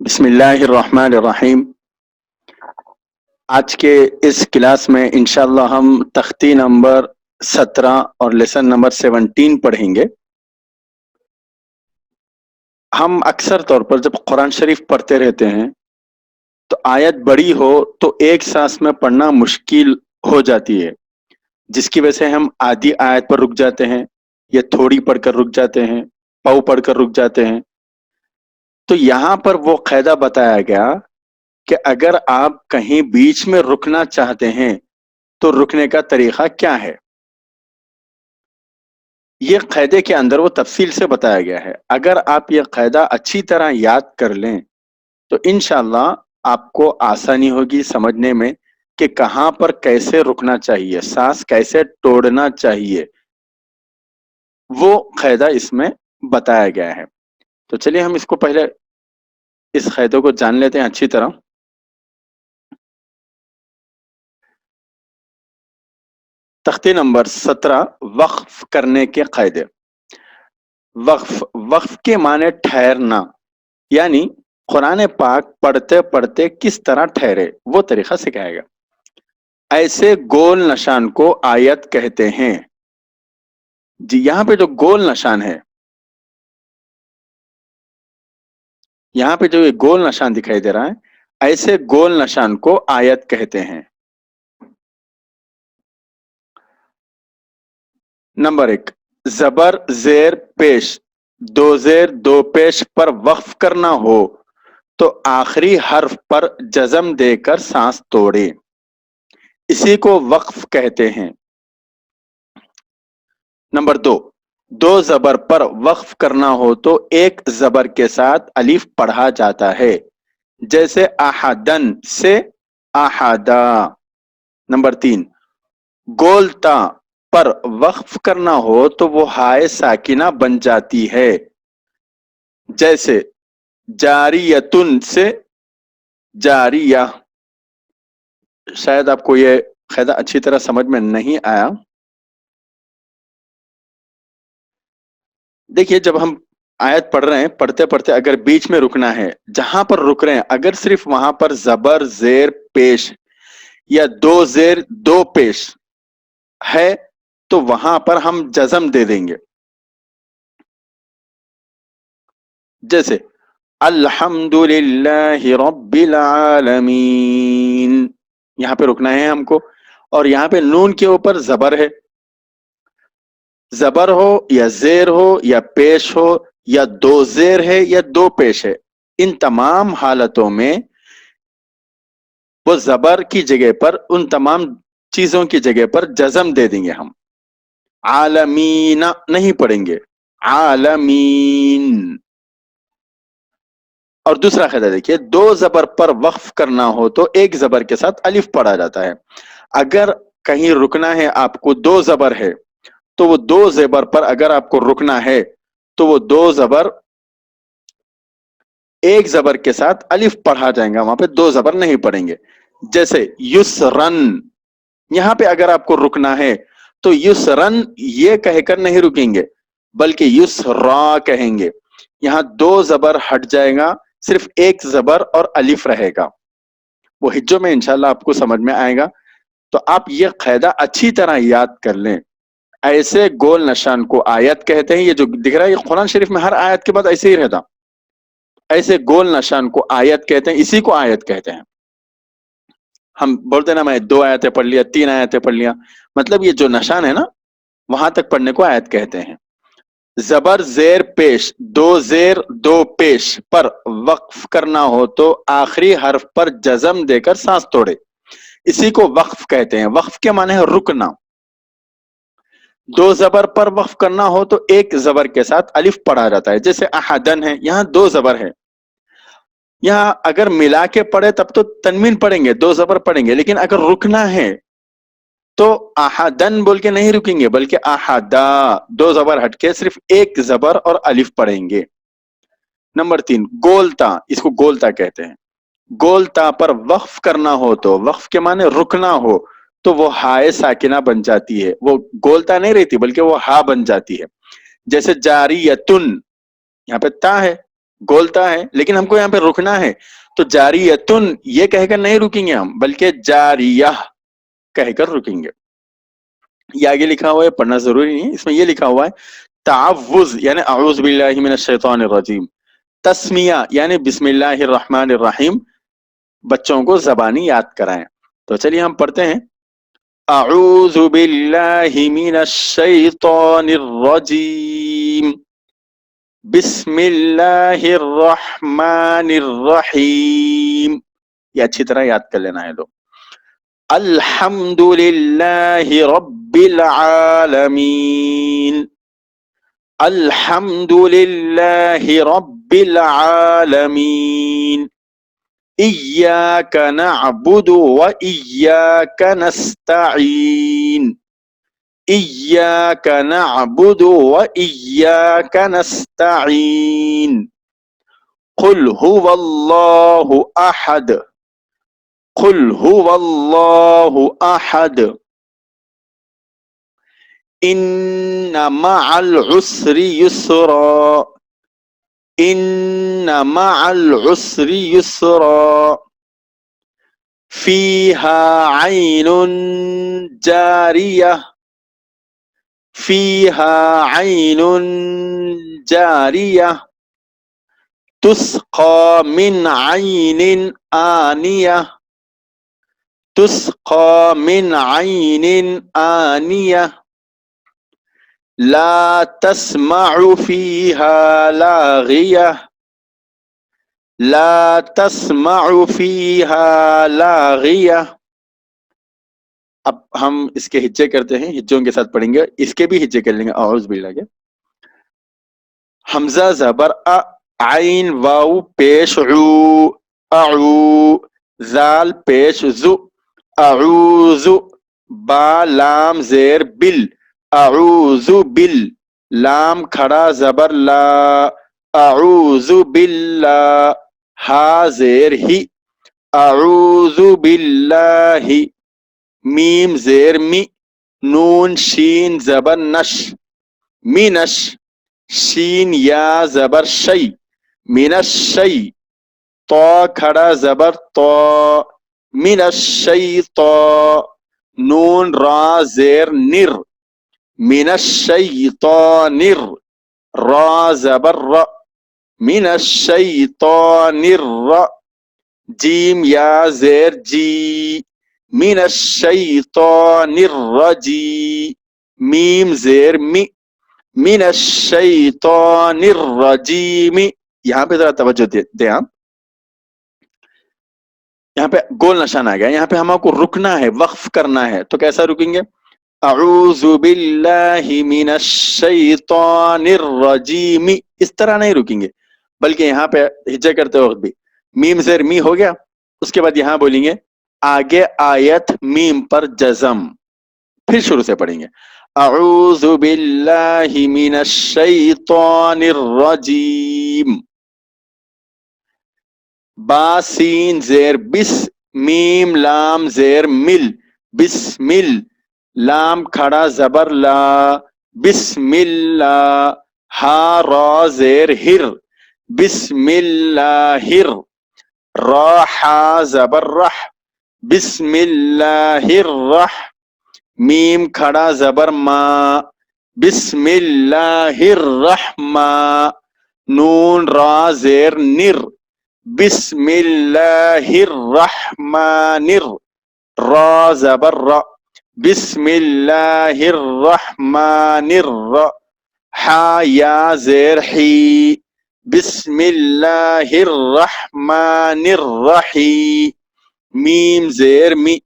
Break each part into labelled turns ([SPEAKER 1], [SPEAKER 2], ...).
[SPEAKER 1] بسم اللہ الرحمن الرحیم۔ آج کے اس کلاس میں انشاءاللہ ہم تختی نمبر 17 اور لیسن نمبر 17 پڑھیں گے۔ ہم اکثر طور پر جب قرآن شریف پڑھتے رہتے ہیں تو آیت بڑی ہو تو ایک سانس میں پڑھنا مشکل ہو جاتی ہے، جس کی وجہ سے ہم آدھی آیت پر رک جاتے ہیں یا تھوڑی پڑھ کر رک جاتے ہیں، پاؤ پڑھ کر رک جاتے ہیں۔ تو یہاں پر وہ قاعدہ بتایا گیا کہ اگر آپ کہیں بیچ میں رکنا چاہتے ہیں تو رکنے کا طریقہ کیا ہے۔ یہ قاعدے کے اندر وہ تفصیل سے بتایا گیا ہے۔ اگر آپ یہ قاعدہ اچھی طرح یاد کر لیں تو انشاءاللہ آپ کو آسانی ہوگی سمجھنے میں کہ کہاں پر کیسے رکنا چاہیے، سانس کیسے توڑنا چاہیے، وہ قاعدہ اس میں بتایا گیا ہے۔ تو چلیے ہم اس کو پہلے اس قاعدے کو جان لیتے ہیں اچھی طرح۔ تختی نمبر 17 وقف کرنے کے قاعدے۔ وقف کے معنی ٹھہرنا، یعنی قرآن پاک پڑھتے پڑھتے کس طرح ٹھہرے وہ طریقہ سکھائے گا۔ ایسے گول نشان کو آیت کہتے ہیں۔ جی یہاں پہ جو گول نشان ہے، یہاں پہ جو یہ گول نشان دکھائی دے رہا ہے، ایسے گول نشان کو آیت کہتے ہیں۔ نمبر 1، زبر زیر پیش، دو زیر دو پیش پر وقف کرنا ہو تو آخری حرف پر جزم دے کر سانس توڑے، اسی کو وقف کہتے ہیں۔ نمبر 2، دو زبر پر وقف کرنا ہو تو ایک زبر کے ساتھ الف پڑھا جاتا ہے، جیسے احدن سے احدا۔ نمبر 3، گولتا پر وقف کرنا ہو تو وہ ہائے ساکنہ بن جاتی ہے، جیسے جاریتن سے جاریہ۔ شاید آپ کو یہ قاعدہ اچھی طرح سمجھ میں نہیں آیا۔ دیکھیے جب ہم آیت پڑھ رہے ہیں، پڑھتے پڑھتے اگر بیچ میں رکنا ہے، جہاں پر رک رہے ہیں اگر صرف وہاں پر زبر زیر پیش یا دو زیر دو پیش ہے تو وہاں پر ہم جزم دے دیں گے، جیسے الحمدللہ رب العالمین، یہاں پہ رکنا ہے ہم کو، اور یہاں پہ نون کے اوپر زبر ہے۔ زبر ہو یا زیر ہو یا پیش ہو یا دو زیر ہے یا دو پیش ہے، ان تمام حالتوں میں وہ زبر کی جگہ پر ان تمام چیزوں کی جگہ پر جزم دے دیں گے ہم۔ عالمین نہیں پڑھیں گے، عالمین۔ اور دوسرا قاعدہ دیکھیے، دو زبر پر وقف کرنا ہو تو ایک زبر کے ساتھ الف پڑھا جاتا ہے۔ اگر کہیں رکنا ہے آپ کو، دو زبر ہے تو وہ دو زبر پر اگر آپ کو رکنا ہے تو وہ دو زبر ایک زبر کے ساتھ الف پڑھا جائیں گا، وہاں پہ دو زبر نہیں پڑھیں گے، جیسے یسرن۔ یہاں پہ اگر آپ کو رکنا ہے تو یسرن یہ کہہ کر نہیں رکیں گے بلکہ یسرا کہیں گے، یہاں دو زبر ہٹ جائے گا، صرف ایک زبر اور الف رہے گا۔ وہ ہجوں میں انشاءاللہ آپ کو سمجھ میں آئے گا۔ تو آپ یہ قاعدہ اچھی طرح یاد کر لیں۔ ایسے گول نشان کو آیت کہتے ہیں۔ یہ جو دکھ رہا ہے یہ قرآن شریف میں ہر آیت کے بعد ایسے ہی رہتا، ایسے گول نشان کو آیت کہتے ہیں، اسی کو آیت کہتے ہیں۔ ہم بولتے نا میں دو آیتیں پڑھ لیا، تین آیتیں پڑھ لیا، مطلب یہ جو نشان ہے نا وہاں تک پڑھنے کو آیت کہتے ہیں۔ زبر زیر پیش، دو زیر دو پیش پر وقف کرنا ہو تو آخری حرف پر جزم دے کر سانس توڑے، اسی کو وقف کہتے ہیں۔ وقف کے معنی ہے رکنا۔ دو زبر پر وقف کرنا ہو تو ایک زبر کے ساتھ الف پڑھا جاتا ہے، جیسے احدن ہے، یہاں دو زبر ہے، یہاں اگر ملا کے پڑھے تب تو تنوین پڑھیں گے، دو زبر پڑھیں گے، لیکن اگر رکنا ہے تو احدن بول کے نہیں رکیں گے بلکہ احدا، دو زبر ہٹ کے صرف ایک زبر اور الف پڑھیں گے۔ نمبر 3، گولتا، اس کو گولتا کہتے ہیں۔ گولتا پر وقف کرنا ہو تو، وقف کے معنی رکنا ہو تو وہ ہائے ساکنہ بن جاتی ہے، وہ گولتا نہیں رہتی بلکہ وہ ہا بن جاتی ہے، جیسے جاریتن، یہاں پہ تا ہے، گولتا ہے، لیکن ہم کو یہاں پہ رکنا ہے، تو جاریتن یہ کہہ کر نہیں رکیں گے ہم، بلکہ جاریہ کہہ کر رکیں گے۔ یہ آگے لکھا ہوا ہے، پڑھنا ضروری نہیں ہے، اس میں یہ لکھا ہوا ہے تعوذ یعنی اعوذ باللہ من الشیطان الرجیم، تسمیہ یعنی بسم اللہ الرحمن الرحیم، بچوں کو زبانی یاد کرائیں۔ تو چلیے ہم پڑھتے ہیں، اعوذ باللہ من الشیطان الرجیم، بسم اللہ الرحمن الرحیم، یہ اچھی طرح یاد کر لینا ہے لوگ۔ الحمد للہ رب العالمین، الحمد للہ رب العالمین، ایاک نعبد و ایاک نستعین، ایاک نعبد و ایاک نستعین، قل هو اللہ احد، قل هو اللہ احد، ان مع العسر یسرا، ان مع العسر یسرا، فیہا عین جاریہ، فیہا عین جاریہ، تسقى من عين آنية، تسقى من عين آنية، لا تسمع فيها لاغية، لا تسمع فيها لاغية۔ اب ہم اس کے ہجے کرتے ہیں، ہجوں کے ساتھ پڑھیں گے، اس کے بھی ہجے کر لیں گے، اعوذ باللہ کے۔ حمزہ زبر ا، عین واو پیش عو، اعو، زال پیش زو، اعوذ، با لام زیر بل، اعوذ بل، لام کھڑا زبر لا، اعوذ باللہ، ہا زیر ہی، اعوذ باللہ، میم زیر می، نون شین زبر نش، مینش، شین یا زبر شی، من الشی، تو کھڑا زبر تو، من الشیطان، نون را زیر نر، من الشیطان را زبر ر، من الشیطان الر، جیم یا زیر جی، من الشیطان الرجی، میم زیر می، من الشیطان الرجیم۔ یہاں پہ ذرا توجہ دیں آپ، یہاں پہ گول نشان آ گیا، یہاں پہ ہم کو رکنا ہے، وقف کرنا ہے، تو کیسا رکیں گے؟ اعوذ باللہ من الشیطان الرجیم، اس طرح نہیں رکیں گے، بلکہ یہاں پہ ہجے کرتے وقت بھی میم زیر می ہو گیا، اس کے بعد یہاں بولیں گے آگے آیت میم پر جزم، پھر شروع سے پڑھیں گے، اعوذ باللہ من الشیطان الرجیم، با سین زیر بس، میم لام زیر مل، بسمل، لام کھڑا زبر لا، بسم اللہ، ہا را زیر ہر، بسم اللہ ہر، را حا زبر رح، بسم اللہ الرح، میم کھڑا زبر ما، بسم اللہ الرحمٰ، نون را زیر نر، بسم اللہ الرحمن را زبر را، بسم اللہ الرحمن الر، حا یا زیر حی، بسم اللہ الرحمن الرحیم، میم زیر می،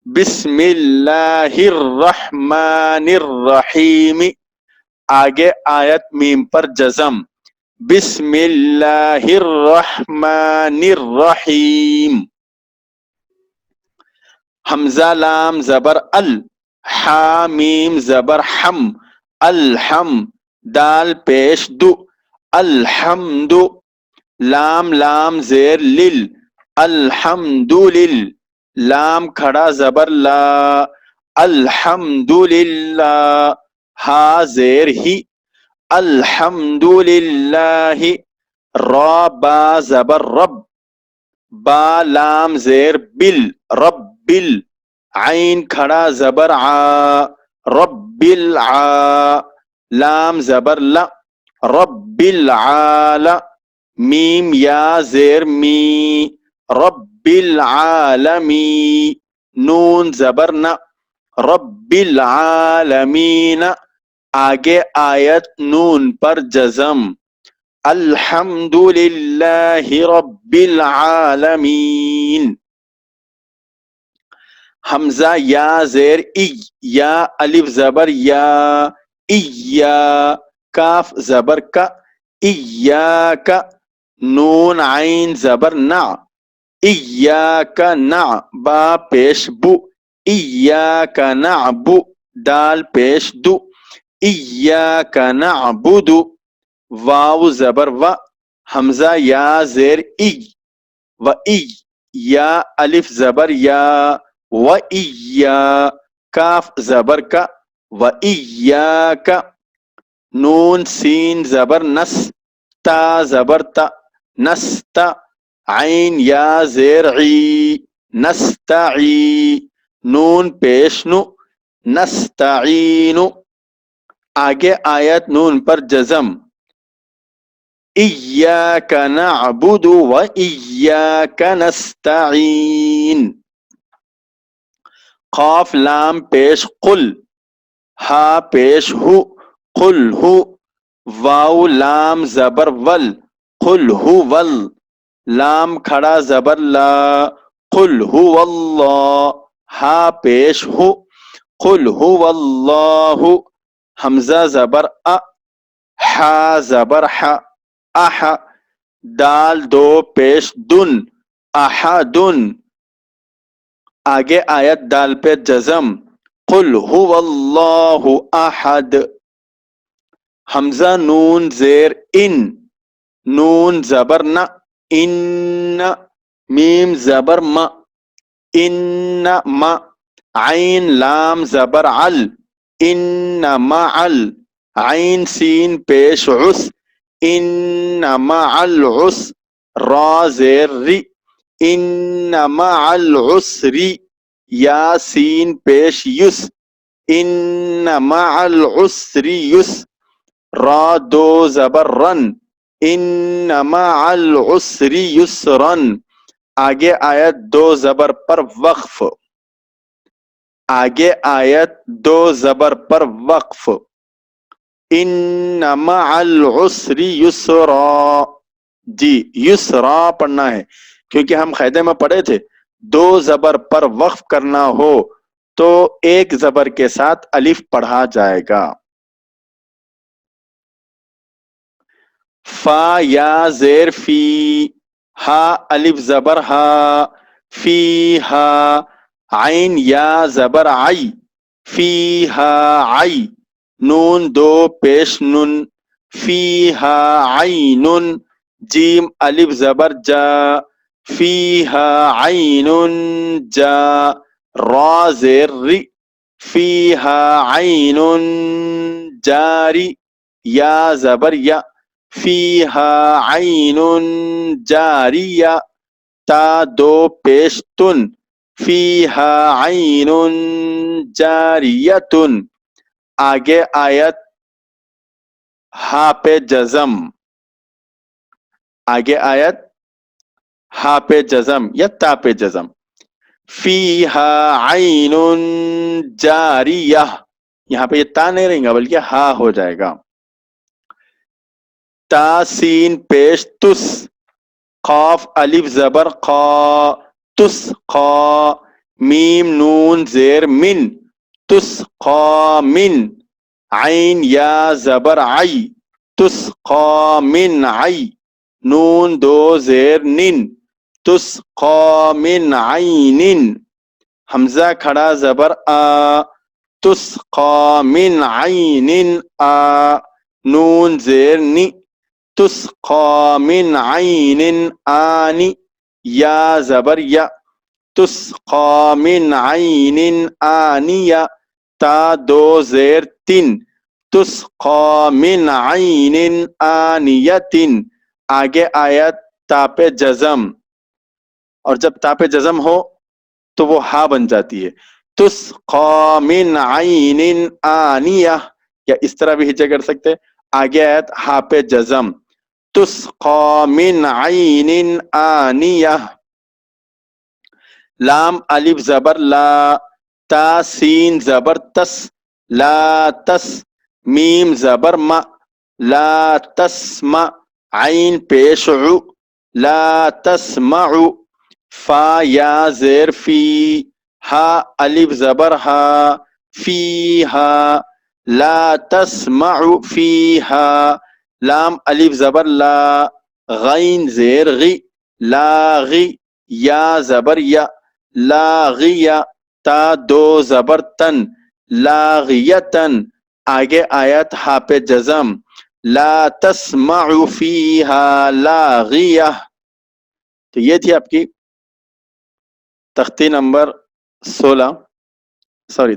[SPEAKER 1] بسم اللہ الرحمن الرحیم، آگے آیت میم پر جزم، بسم اللہ الرحمن الرحیم، حمزہ لام زبر ال، حا میم زبر حم، الحم، دال پیش دو، الحمد، لام لام زیر لل، الحمد لل، لام کھڑا زبر لا، الحمد للہ، ہا زیر ہی، الحمد للہ، را با زبر رب، با لام زیر بل، رب بل، عین کھڑا زبر آ، رب الع، لام زبر ل، رب العال، میم یا زیر می، رب العالمی، نون زبر ن، رب العالمین. آگے آیت نون پر جزم، الحمد للہ رب العالمین. حمزہ یا زیر ای، یا الف زبر یا، ایا، کاف زبر کا، ایاک، نون عین زبر نا، ایاک نع، با پیش بو، ایاک نعبو، دال پیش دو، ایاک نعبد، واو زبر و، حمزہ یا زیر ای، و ای، یا الف زبر یا، و ایا، کاف زبر کا، و ایاک، نون سین زبر نس، تا زبر تا، نستا، عین یا زیر عی، نستعی، نون پیش نو، نستعین. آگے آیت نون پر جزم، ایاک نعبد و ایاک نستعین. قاف لام پیش قل، ہا پیش ہو، قل ہو، واو لام زبر ول، قل ہو ول، لام کھڑا زبر لا، قل ہو اللہ، ہا پیش ہو، قل ہو اللہ، حمزہ زبر ا، ہا زبر ح، اح، دال دو پیش دن، احدن. آگے آیت دال پہ جزم، قل هو اللہ احد. حمزہ نون زیر ان، نون زبر ن، ان، میم زبر م، ان م، عین لام زبر عل، ان معل، عین سین پیش عس، ان مع العسر، را زیر ری، ان مع العسر، یا سین پیش یس، ان مع العسر یس، را دو زبر رن، ان مع العسر یسرن. آگے آیت دو زبر پر وقف، آگے آیت دو زبر پر وقف، ان مع العسر یسرا. جی یسرا پڑھنا ہے کیونکہ ہم قاعدے میں پڑھے تھے دو زبر پر وقف کرنا ہو تو ایک زبر کے ساتھ الف پڑھا جائے گا. فا یا زیر فی، ہا الف زبر ہا، فی ہا، عین یا زبر عی، فی ہا عی، نون دو پیش نن، فی ہا عین، جیم الف زبر جا، فی ہا عین جا، را زیر ری، فی ہا عین جاری، یا زبر یا، فی ہا عین جاریہ، تا دو پیش تن، فی ہا عین جاریتن. آگے آیت ہا پہ جزم، آگے آیت ہا پہ جزم یا تا پہ جزم، فیہا عین جاریہ، یہاں پہ یہ تا نہیں رہیں گا بلکہ ہا ہو جائے گا. تا سین پیش تس، قاف الف زبر قا، تس قا، میم نون زیر من، تس قا من، عین یا زبر عی، تس قا من عی، نون دو زیر نن، تس قا من عین، حمزہ کھڑا زبر آ، تس قا من عین آ، نون زیر نی، تس قا من عین آنی، یا زبر یا، تس قا من عین آنیہ، تا دو زیر تن، تس قا من عین آنیتن. آگے آیا تاپ جزم، اور جب تاپ جزم ہو تو وہ ہا بن جاتی ہے. تسقا من عین آنیہ، یا اس طرح بھی ہجے کر سکتے. آگے آیت ہا پہ جزم، تسقا من عین آنیہ. لام الف زبر لا، تا سین زبر تس، لا تس. میم زبر ما، لا تسمع. عین پیش عو، لا تسمع. فا یا زیر فی، ہا الف زبر ہا، فی ہا. لا تسمع فیہا. لام الف زبر لا، غین زیر غی، لاغی. یا زبر یا، لاغیہ. تا دو زبر تن، لاغیتن. آگے آیت ہا پہ جزم، لا تسمع فیہا لاغیہ. تو یہ تھی آپ کی تختی نمبر 16،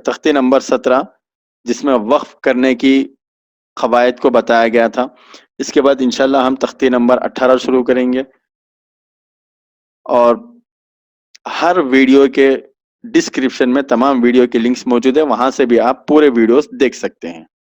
[SPEAKER 1] تختی نمبر 17، جس میں وقف کرنے کی قواعد کو بتایا گیا تھا. اس کے بعد انشاءاللہ ہم تختی نمبر 18 شروع کریں گے، اور ہر ویڈیو کے ڈسکرپشن میں تمام ویڈیو کے لنکس موجود ہیں، وہاں سے بھی آپ پورے ویڈیوز دیکھ سکتے ہیں.